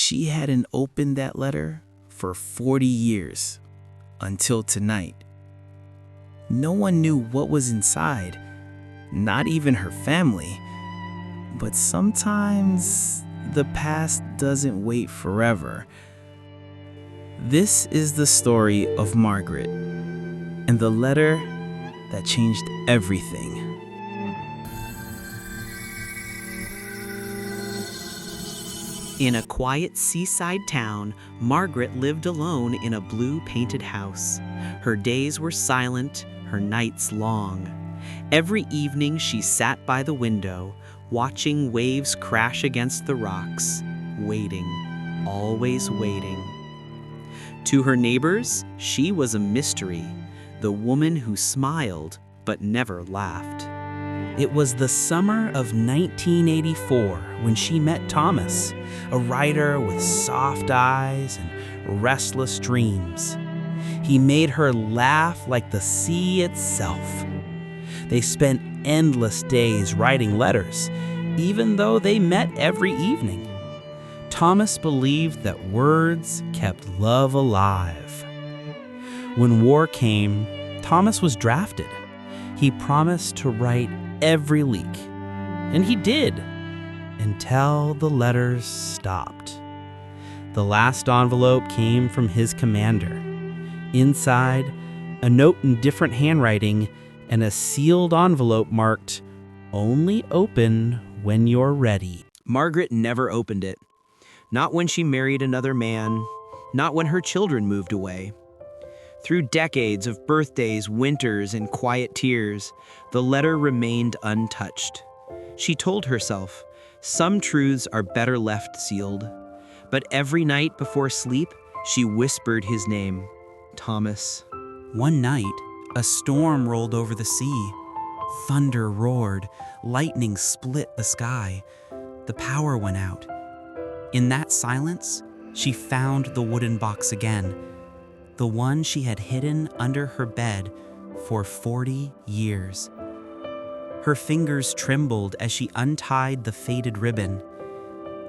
She hadn't opened that letter for 40 years, until tonight. No one knew what was inside, not even her family. But sometimes the past doesn't wait forever. This is the story of Margaret and the letter that changed everything. In a quiet seaside town, Margaret lived alone in a blue-painted house. Her days were silent, her nights long. Every evening she sat by the window, watching waves crash against the rocks, waiting, always waiting. To her neighbors, she was a mystery, the woman who smiled but never laughed. It was the summer of 1984 when she met Thomas, a writer with soft eyes and restless dreams. He made her laugh like the sea itself. They spent endless days writing letters, even though they met every evening. Thomas believed that words kept love alive. When war came, Thomas was drafted. He promised to write every leak, and he did, until the letters stopped. The last envelope came from his commander. Inside, a note in different handwriting and a sealed envelope marked, "Only open when you're ready." Margaret never opened it. Not when she married another man, not when her children moved away. Through decades of birthdays, winters, and quiet tears, the letter remained untouched. She told herself, some truths are better left sealed. But every night before sleep, she whispered his name, Thomas. One night, a storm rolled over the sea. Thunder roared, lightning split the sky. The power went out. In that silence, she found the wooden box again, the one she had hidden under her bed for 40 years. Her fingers trembled as she untied the faded ribbon.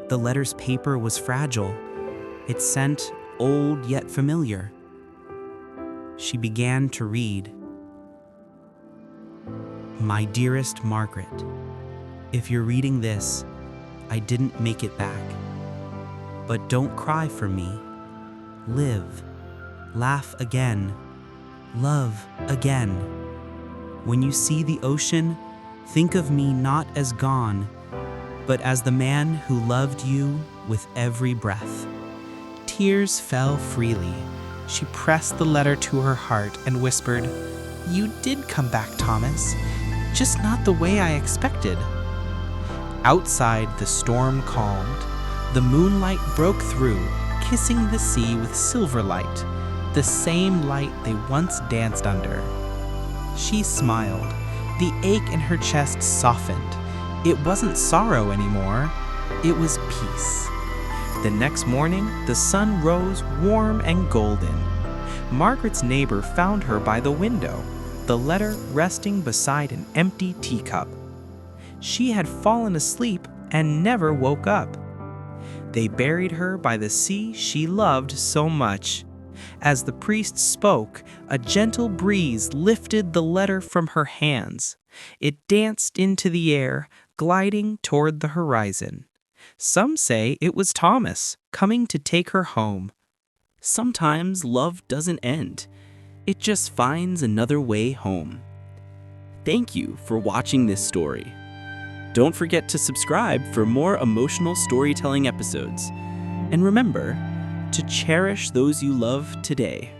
The letter's paper was fragile, its scent old yet familiar. She began to read. My dearest Margaret, if you're reading this, I didn't make it back. But don't cry for me. Live, laugh again, love again. When you see the ocean, think of me not as gone, but as the man who loved you with every breath. Tears fell freely. She pressed the letter to her heart and whispered, You did come back, Thomas, just not the way I expected. Outside, the storm calmed. The moonlight broke through, kissing the sea with silver light, the same light they once danced under. She smiled. The ache in her chest softened. It wasn't sorrow anymore. It was peace. The next morning, the sun rose warm and golden. Margaret's neighbor found her by the window, the letter resting beside an empty teacup. She had fallen asleep and never woke up. They buried her by the sea she loved so much. As the priest spoke, a gentle breeze lifted the letter from her hands. It danced into the air, gliding toward the horizon. Some say it was Thomas, coming to take her home. Sometimes love doesn't end. It just finds another way home. Thank you for watching this story. Don't forget to subscribe for more emotional storytelling episodes. And remember to cherish those you love today.